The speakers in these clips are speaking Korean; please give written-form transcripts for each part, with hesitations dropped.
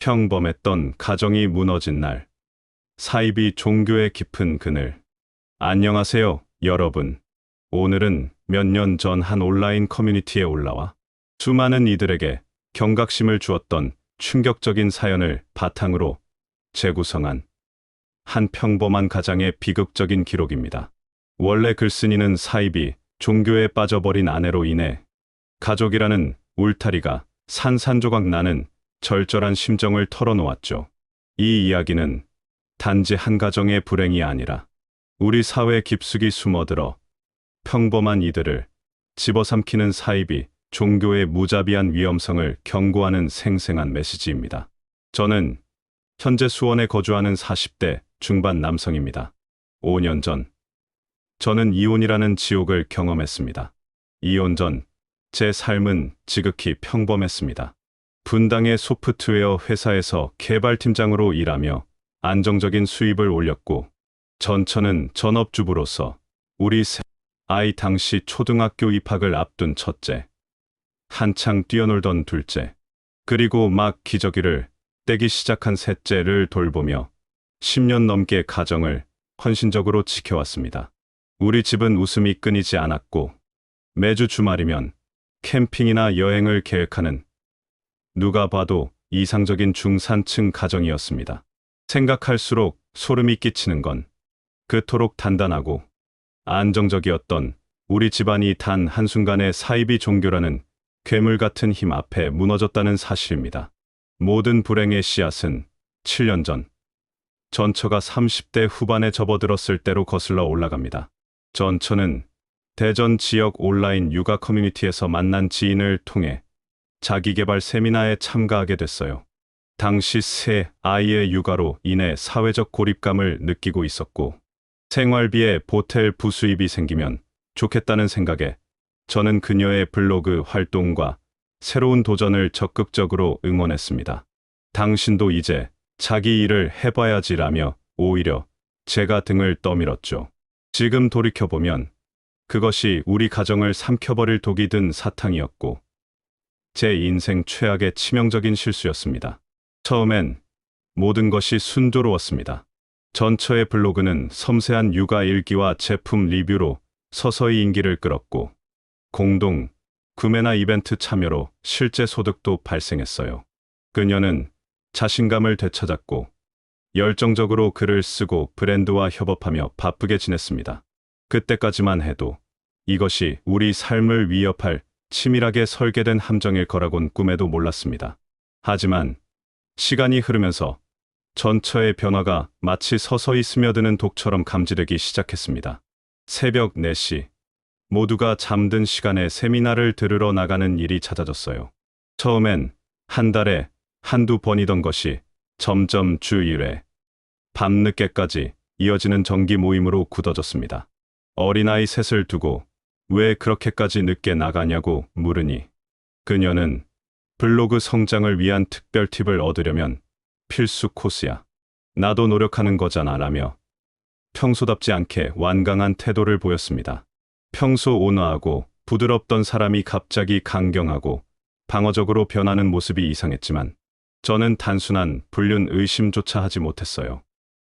평범했던 가정이 무너진 날, 사이비 종교의 깊은 그늘. 안녕하세요, 여러분. 오늘은 몇 년 전 한 온라인 커뮤니티에 올라와 수많은 이들에게 경각심을 주었던 충격적인 사연을 바탕으로 재구성한 한 평범한 가장의 비극적인 기록입니다. 원래 글쓴이는 사이비 종교에 빠져버린 아내로 인해 가족이라는 울타리가 산산조각 나는 절절한 심정을 털어놓았죠. 이 이야기는 단지 한 가정의 불행이 아니라 우리 사회 깊숙이 숨어들어 평범한 이들을 집어삼키는 사이비 종교의 무자비한 위험성을 경고하는 생생한 메시지입니다. 저는 현재 수원에 거주하는 40대 중반 남성입니다. 5년 전, 저는 이혼이라는 지옥을 경험했습니다. 이혼 전, 제 삶은 지극히 평범했습니다. 분당의 소프트웨어 회사에서 개발팀장으로 일하며 안정적인 수입을 올렸고, 전처는 전업주부로서 우리 세 아이 당시 초등학교 입학을 앞둔 첫째, 한창 뛰어놀던 둘째, 그리고 막 기저귀를 떼기 시작한 셋째를 돌보며 10년 넘게 가정을 헌신적으로 지켜왔습니다. 우리 집은 웃음이 끊이지 않았고 매주 주말이면 캠핑이나 여행을 계획하는 누가 봐도 이상적인 중산층 가정이었습니다. 생각할수록 소름이 끼치는 건 그토록 단단하고 안정적이었던 우리 집안이 단 한순간에 사이비 종교라는 괴물 같은 힘 앞에 무너졌다는 사실입니다. 모든 불행의 씨앗은 7년 전, 전처가 30대 후반에 접어들었을 때로 거슬러 올라갑니다. 전처는 대전 지역 온라인 육아 커뮤니티에서 만난 지인을 통해 자기계발 세미나에 참가하게 됐어요. 당시 새 아이의 육아로 인해 사회적 고립감을 느끼고 있었고 생활비에 보탤 부수입이 생기면 좋겠다는 생각에 저는 그녀의 블로그 활동과 새로운 도전을 적극적으로 응원했습니다. 당신도 이제 자기 일을 해봐야지라며 오히려 제가 등을 떠밀었죠. 지금 돌이켜보면 그것이 우리 가정을 삼켜버릴 독이 든 사탕이었고 제 인생 최악의 치명적인 실수였습니다. 처음엔 모든 것이 순조로웠습니다. 전처의 블로그는 섬세한 육아 일기와 제품 리뷰로 서서히 인기를 끌었고 공동 구매나 이벤트 참여로 실제 소득도 발생했어요. 그녀는 자신감을 되찾았고 열정적으로 글을 쓰고 브랜드와 협업하며 바쁘게 지냈습니다. 그때까지만 해도 이것이 우리 삶을 위협할 치밀하게 설계된 함정일 거라곤 꿈에도 몰랐습니다. 하지만 시간이 흐르면서 전처의 변화가 마치 서서히 스며드는 독처럼 감지되기 시작했습니다. 새벽 4시, 모두가 잠든 시간에 세미나를 들으러 나가는 일이 잦아졌어요. 처음엔 한 달에 한두 번이던 것이 점점 주 1회, 밤늦게까지 이어지는 정기 모임으로 굳어졌습니다. 어린아이 셋을 두고 왜 그렇게까지 늦게 나가냐고 물으니 그녀는 블로그 성장을 위한 특별 팁을 얻으려면 필수 코스야. 나도 노력하는 거잖아 라며 평소답지 않게 완강한 태도를 보였습니다. 평소 온화하고 부드럽던 사람이 갑자기 강경하고 방어적으로 변하는 모습이 이상했지만 저는 단순한 불륜 의심조차 하지 못했어요.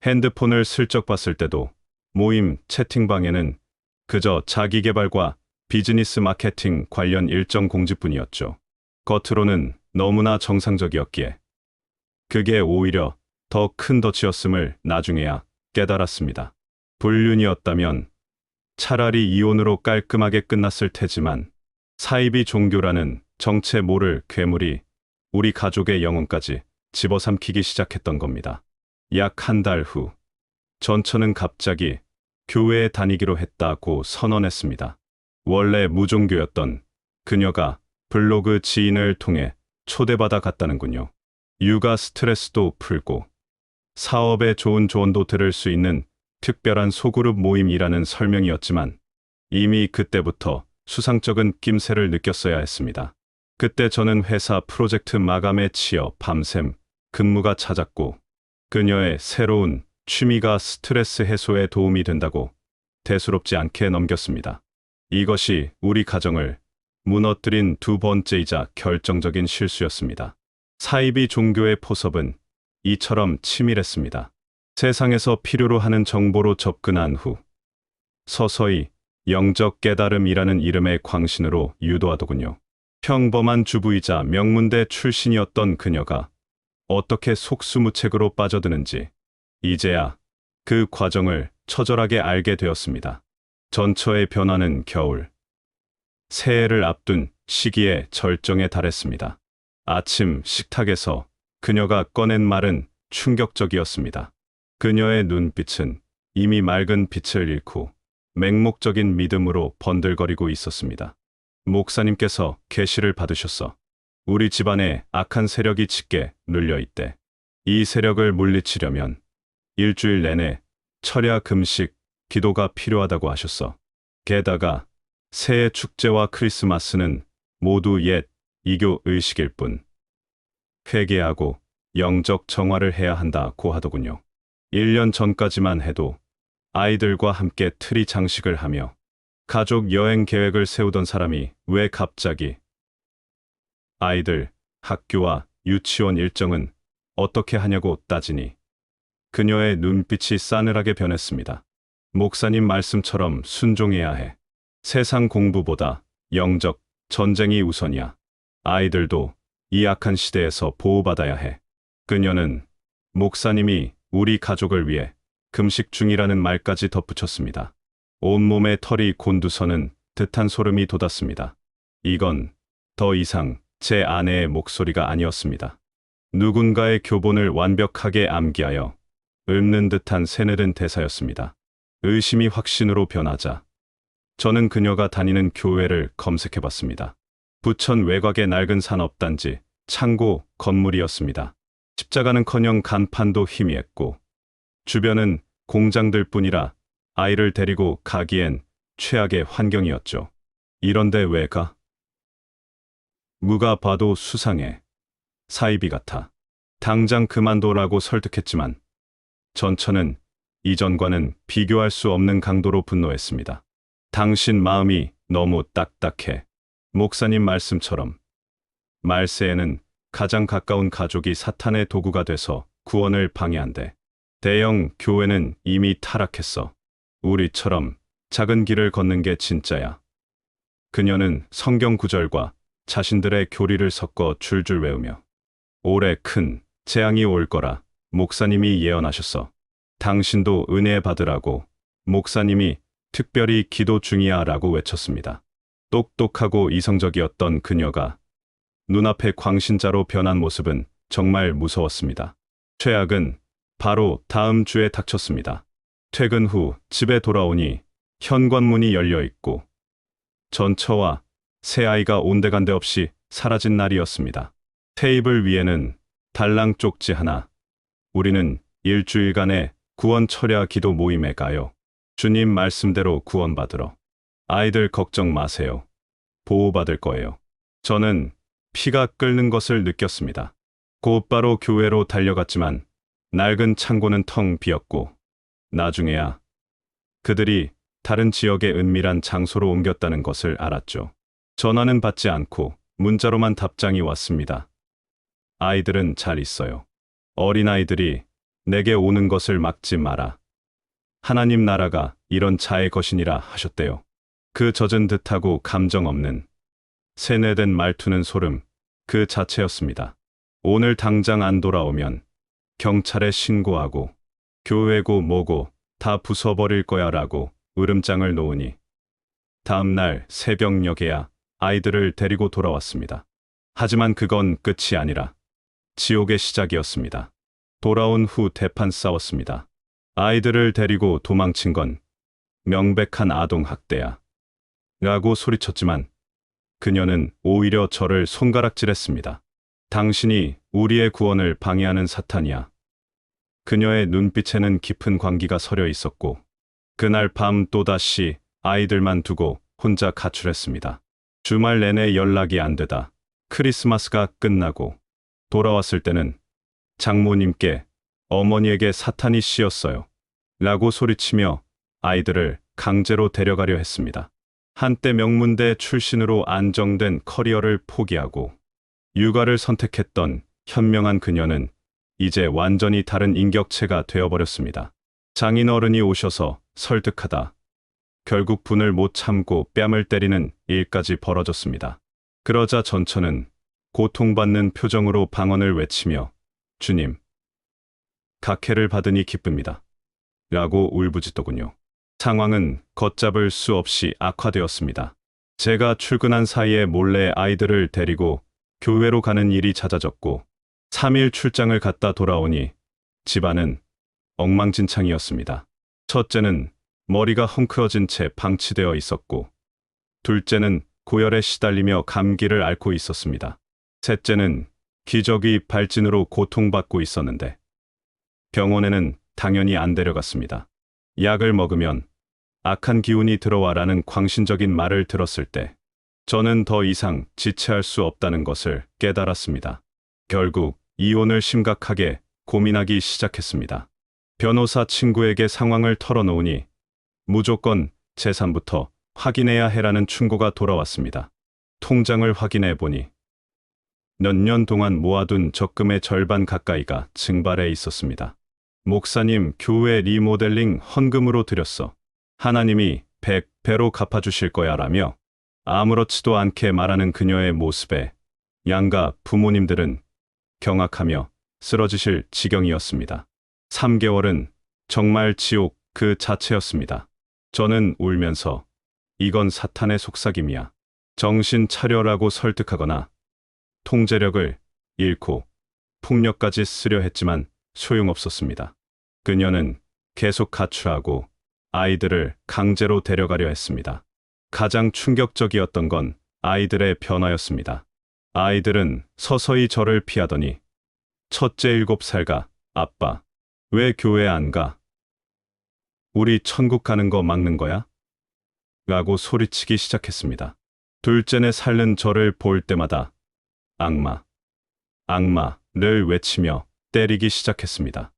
핸드폰을 슬쩍 봤을 때도 모임 채팅방에는 그저 자기계발과 비즈니스 마케팅 관련 일정 공지뿐이었죠. 겉으로는 너무나 정상적이었기에 그게 오히려 더 큰 덫이었음을 나중에야 깨달았습니다. 불륜이었다면 차라리 이혼으로 깔끔하게 끝났을 테지만 사이비 종교라는 정체 모를 괴물이 우리 가족의 영혼까지 집어삼키기 시작했던 겁니다. 약 한 달 후, 전처는 갑자기 교회에 다니기로 했다고 선언했습니다. 원래 무종교였던 그녀가 블로그 지인을 통해 초대받아 갔다는군요. 육아 스트레스도 풀고 사업에 좋은 조언도 들을 수 있는 특별한 소그룹 모임이라는 설명이었지만 이미 그때부터 수상쩍은 낌새를 느꼈어야 했습니다. 그때 저는 회사 프로젝트 마감에 치여 밤샘 근무가 잦았고 그녀의 새로운 취미가 스트레스 해소에 도움이 된다고 대수롭지 않게 넘겼습니다. 이것이 우리 가정을 무너뜨린 두 번째이자 결정적인 실수였습니다. 사이비 종교의 포섭은 이처럼 치밀했습니다. 세상에서 필요로 하는 정보로 접근한 후 서서히 영적 깨달음이라는 이름의 광신으로 유도하더군요. 평범한 주부이자 명문대 출신이었던 그녀가 어떻게 속수무책으로 빠져드는지 이제야 그 과정을 처절하게 알게 되었습니다. 전처의 변화는 겨울, 새해를 앞둔 시기에 절정에 달했습니다. 아침 식탁에서 그녀가 꺼낸 말은 충격적이었습니다. 그녀의 눈빛은 이미 맑은 빛을 잃고 맹목적인 믿음으로 번들거리고 있었습니다. 목사님께서 계시를 받으셨어. 우리 집안에 악한 세력이 짙게 눌려있대. 이 세력을 물리치려면 일주일 내내 철야 금식, 기도가 필요하다고 하셨어. 게다가 새해 축제와 크리스마스는 모두 옛 이교 의식일 뿐. 회개하고 영적 정화를 해야 한다고 하더군요. 1년 전까지만 해도 아이들과 함께 트리 장식을 하며 가족 여행 계획을 세우던 사람이 왜 갑자기 아이들 학교와 유치원 일정은 어떻게 하냐고 따지니 그녀의 눈빛이 싸늘하게 변했습니다. 목사님 말씀처럼 순종해야 해. 세상 공부보다 영적 전쟁이 우선이야. 아이들도 이 악한 시대에서 보호받아야 해. 그녀는 목사님이 우리 가족을 위해 금식 중이라는 말까지 덧붙였습니다. 온몸에 털이 곤두서는 듯한 소름이 돋았습니다. 이건 더 이상 제 아내의 목소리가 아니었습니다. 누군가의 교본을 완벽하게 암기하여 읊는 듯한 새내른 대사였습니다. 의심이 확신으로 변하자 저는 그녀가 다니는 교회를 검색해봤습니다. 부천 외곽의 낡은 산업단지, 창고 건물이었습니다. 십자가는커녕 간판도 희미했고 주변은 공장들 뿐이라 아이를 데리고 가기엔 최악의 환경이었죠. 이런데 왜 가? 누가 봐도 수상해. 사이비 같아. 당장 그만둬라고 설득했지만 전처는 이전과는 비교할 수 없는 강도로 분노했습니다. 당신 마음이 너무 딱딱해. 목사님 말씀처럼 말세에는 가장 가까운 가족이 사탄의 도구가 돼서 구원을 방해한대. 대형 교회는 이미 타락했어. 우리처럼 작은 길을 걷는 게 진짜야. 그녀는 성경 구절과 자신들의 교리를 섞어 줄줄 외우며 올해 큰 재앙이 올 거라 목사님이 예언하셨어. 당신도 은혜 받으라고 목사님이 특별히 기도 중이야 라고 외쳤습니다. 똑똑하고 이성적이었던 그녀가 눈앞의 광신자로 변한 모습은 정말 무서웠습니다. 최악은 바로 다음 주에 닥쳤습니다. 퇴근 후 집에 돌아오니 현관문이 열려 있고 전처와 새아이가 온데간데 없이 사라진 날이었습니다. 테이블 위에는 달랑 쪽지 하나. 우리는 일주일간의 구원 철야 기도 모임에 가요. 주님 말씀대로 구원받으러. 아이들 걱정 마세요. 보호받을 거예요. 저는 피가 끓는 것을 느꼈습니다. 곧바로 교회로 달려갔지만 낡은 창고는 텅 비었고 나중에야 그들이 다른 지역의 은밀한 장소로 옮겼다는 것을 알았죠. 전화는 받지 않고 문자로만 답장이 왔습니다. 아이들은 잘 있어요. 어린아이들이 내게 오는 것을 막지 마라. 하나님 나라가 이런 자의 것이니라 하셨대요. 그 젖은 듯하고 감정 없는 세뇌된 말투는 소름 그 자체였습니다. 오늘 당장 안 돌아오면 경찰에 신고하고 교회고 뭐고 다 부숴버릴 거야 라고 으름장을 놓으니 다음날 새벽녘에야 아이들을 데리고 돌아왔습니다. 하지만 그건 끝이 아니라 지옥의 시작이었습니다. 돌아온 후 대판 싸웠습니다. 아이들을 데리고 도망친 건 명백한 아동학대야 라고 소리쳤지만 그녀는 오히려 저를 손가락질했습니다. 당신이 우리의 구원을 방해하는 사탄이야. 그녀의 눈빛에는 깊은 광기가 서려 있었고 그날 밤 또다시 아이들만 두고 혼자 가출했습니다. 주말 내내 연락이 안 되다 크리스마스가 끝나고 돌아왔을 때는 장모님께 어머니에게 사탄이 씌었어요 라고 소리치며 아이들을 강제로 데려가려 했습니다. 한때 명문대 출신으로 안정된 커리어를 포기하고 육아를 선택했던 현명한 그녀는 이제 완전히 다른 인격체가 되어버렸습니다. 장인어른이 오셔서 설득하다 결국 분을 못 참고 뺨을 때리는 일까지 벌어졌습니다. 그러자 전처는 고통받는 표정으로 방언을 외치며 주님, 각해를 받으니 기쁩니다. 라고 울부짖더군요. 상황은 걷잡을 수 없이 악화되었습니다. 제가 출근한 사이에 몰래 아이들을 데리고 교회로 가는 일이 잦아졌고 3일 출장을 갔다 돌아오니 집안은 엉망진창이었습니다. 첫째는 머리가 헝클어진 채 방치되어 있었고 둘째는 고열에 시달리며 감기를 앓고 있었습니다. 셋째는 기저귀 발진으로 고통받고 있었는데 병원에는 당연히 안 데려갔습니다. 약을 먹으면 악한 기운이 들어와라는 광신적인 말을 들었을 때 저는 더 이상 지체할 수 없다는 것을 깨달았습니다. 결국 이혼을 심각하게 고민하기 시작했습니다. 변호사 친구에게 상황을 털어놓으니 무조건 재산부터 확인해야 해라는 충고가 돌아왔습니다. 통장을 확인해 보니 몇 년 동안 모아둔 적금의 절반 가까이가 증발해 있었습니다. 목사님, 교회 리모델링 헌금으로 드렸어. 하나님이 100배로 갚아주실 거야 라며 아무렇지도 않게 말하는 그녀의 모습에 양가 부모님들은 경악하며 쓰러지실 지경이었습니다. 3개월은 정말 지옥 그 자체였습니다. 저는 울면서 이건 사탄의 속삭임이야. 정신 차려라고 설득하거나 통제력을 잃고 폭력까지 쓰려 했지만 소용없었습니다. 그녀는 계속 가출하고 아이들을 강제로 데려가려 했습니다. 가장 충격적이었던 건 아이들의 변화였습니다. 아이들은 서서히 저를 피하더니 첫째 7살가 아빠, 왜 교회 안 가? 우리 천국 가는 거 막는 거야? 라고 소리치기 시작했습니다. 둘째는 살는 저를 볼 때마다 악마, 악마를 외치며 때리기 시작했습니다.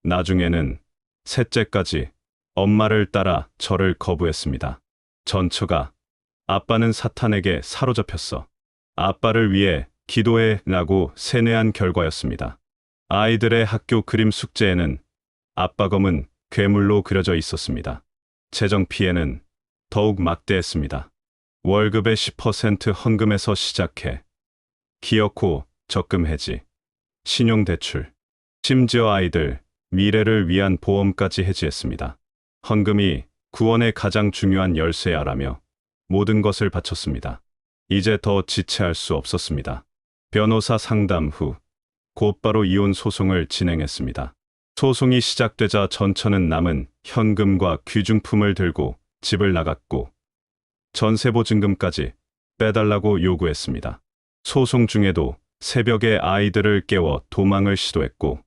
나중에는 셋째까지 엄마를 따라 저를 거부했습니다. 전처가 아빠는 사탄에게 사로잡혔어. 아빠를 위해 기도해 라고 세뇌한 결과였습니다. 아이들의 학교 그림 숙제에는 아빠 검은 괴물로 그려져 있었습니다. 재정 피해는 더욱 막대했습니다. 월급의 10% 헌금에서 시작해 기어코 적금 해지, 신용대출, 심지어 아이들 미래를 위한 보험까지 해지했습니다. 헌금이 구원의 가장 중요한 열쇠야라며 모든 것을 바쳤습니다. 이제 더 지체할 수 없었습니다. 변호사 상담 후 곧바로 이혼 소송을 진행했습니다. 소송이 시작되자 전처는 남은 현금과 귀중품을 들고 집을 나갔고 전세보증금까지 빼달라고 요구했습니다. 소송 중에도 새벽에 아이들을 깨워 도망을 시도했고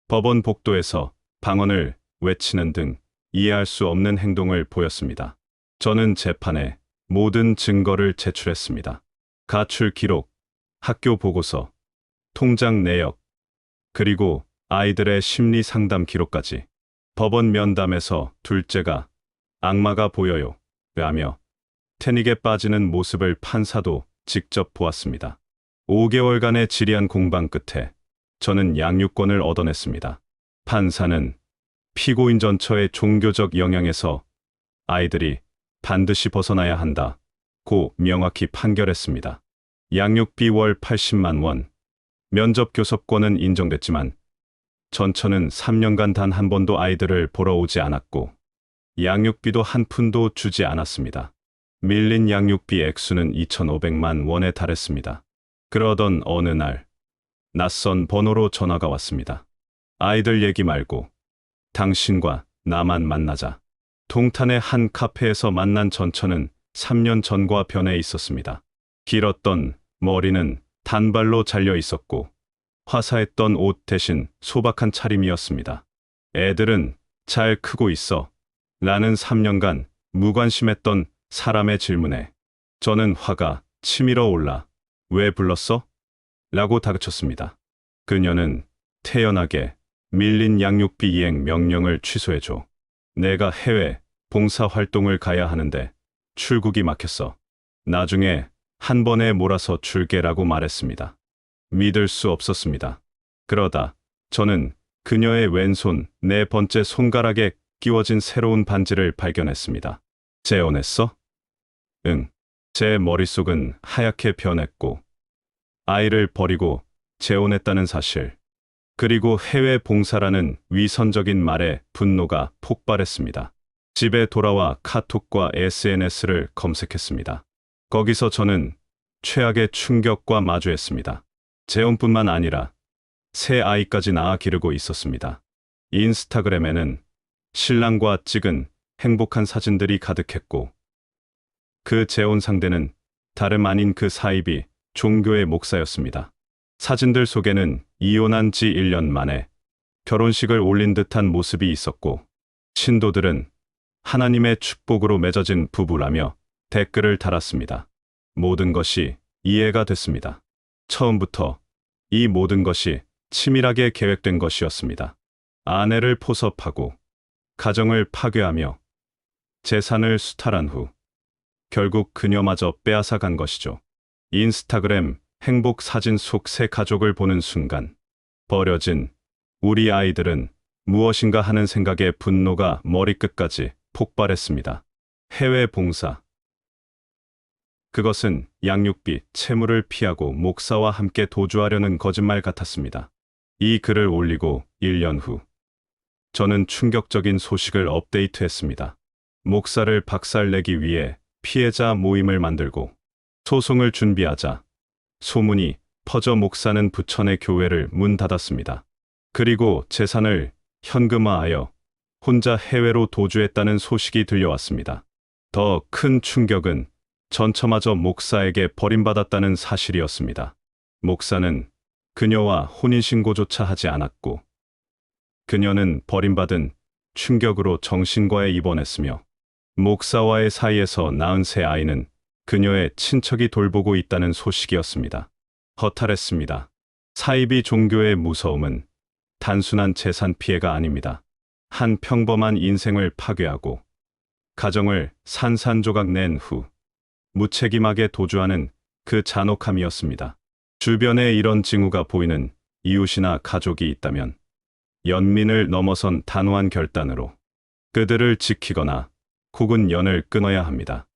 법원 복도에서 방언을 외치는 등 이해할 수 없는 행동을 보였습니다. 저는 재판에 모든 증거를 제출했습니다. 가출 기록, 학교 보고서, 통장 내역, 그리고 아이들의 심리 상담 기록까지. 법원 면담에서 둘째가 악마가 보여요 라며 패닉에 빠지는 모습을 판사도 직접 보았습니다. 5개월간의 지리한 공방 끝에 저는 양육권을 얻어냈습니다. 판사는 피고인 전처의 종교적 영향에서 아이들이 반드시 벗어나야 한다고 명확히 판결했습니다. 양육비 월 80만 원, 면접 교섭권은 인정됐지만 전처는 3년간 단 한 번도 아이들을 보러 오지 않았고 양육비도 한 푼도 주지 않았습니다. 밀린 양육비 액수는 2,500만 원에 달했습니다. 그러던 어느 날 낯선 번호로 전화가 왔습니다. 아이들 얘기 말고 당신과 나만 만나자. 동탄의 한 카페에서 만난 전처는 3년 전과 변해 있었습니다. 길었던 머리는 단발로 잘려 있었고 화사했던 옷 대신 소박한 차림이었습니다. 애들은 잘 크고 있어 라는 3년간 무관심했던 사람의 질문에 저는 화가 치밀어 올라 왜 불렀어? 라고 다그쳤습니다. 그녀는 태연하게 밀린 양육비 이행 명령을 취소해줘. 내가 해외 봉사활동을 가야 하는데 출국이 막혔어. 나중에 한 번에 몰아서 줄게라고 말했습니다. 믿을 수 없었습니다. 그러다 저는 그녀의 왼손 네 번째 손가락에 끼워진 새로운 반지를 발견했습니다. 재혼했어? 응. 제 머릿속은 하얗게 변했고 아이를 버리고 재혼했다는 사실, 그리고 해외 봉사라는 위선적인 말에 분노가 폭발했습니다. 집에 돌아와 카톡과 SNS를 검색했습니다. 거기서 저는 최악의 충격과 마주했습니다. 재혼뿐만 아니라 새 아이까지 낳아 기르고 있었습니다. 인스타그램에는 신랑과 찍은 행복한 사진들이 가득했고 그 재혼 상대는 다름 아닌 그 사이비 종교의 목사였습니다. 사진들 속에는 이혼한 지 1년 만에 결혼식을 올린 듯한 모습이 있었고 신도들은 하나님의 축복으로 맺어진 부부라며 댓글을 달았습니다. 모든 것이 이해가 됐습니다. 처음부터 이 모든 것이 치밀하게 계획된 것이었습니다. 아내를 포섭하고 가정을 파괴하며 재산을 수탈한 후 결국 그녀마저 빼앗아 간 것이죠. 인스타그램 행복 사진 속 새 가족을 보는 순간 버려진 우리 아이들은 무엇인가 하는 생각에 분노가 머리끝까지 폭발했습니다. 해외 봉사. 그것은 양육비, 채무를 피하고 목사와 함께 도주하려는 거짓말 같았습니다. 이 글을 올리고 1년 후 저는 충격적인 소식을 업데이트했습니다. 목사를 박살내기 위해 피해자 모임을 만들고 소송을 준비하자 소문이 퍼져 목사는 부천의 교회를 문 닫았습니다. 그리고 재산을 현금화하여 혼자 해외로 도주했다는 소식이 들려왔습니다. 더 큰 충격은 전처마저 목사에게 버림받았다는 사실이었습니다. 목사는 그녀와 혼인신고조차 하지 않았고 그녀는 버림받은 충격으로 정신과에 입원했으며 목사와의 사이에서 낳은 새 아이는 그녀의 친척이 돌보고 있다는 소식이었습니다. 허탈했습니다. 사이비 종교의 무서움은 단순한 재산 피해가 아닙니다. 한 평범한 인생을 파괴하고 가정을 산산조각 낸 후 무책임하게 도주하는 그 잔혹함이었습니다. 주변에 이런 징후가 보이는 이웃이나 가족이 있다면 연민을 넘어선 단호한 결단으로 그들을 지키거나 혹은 연을 끊어야 합니다.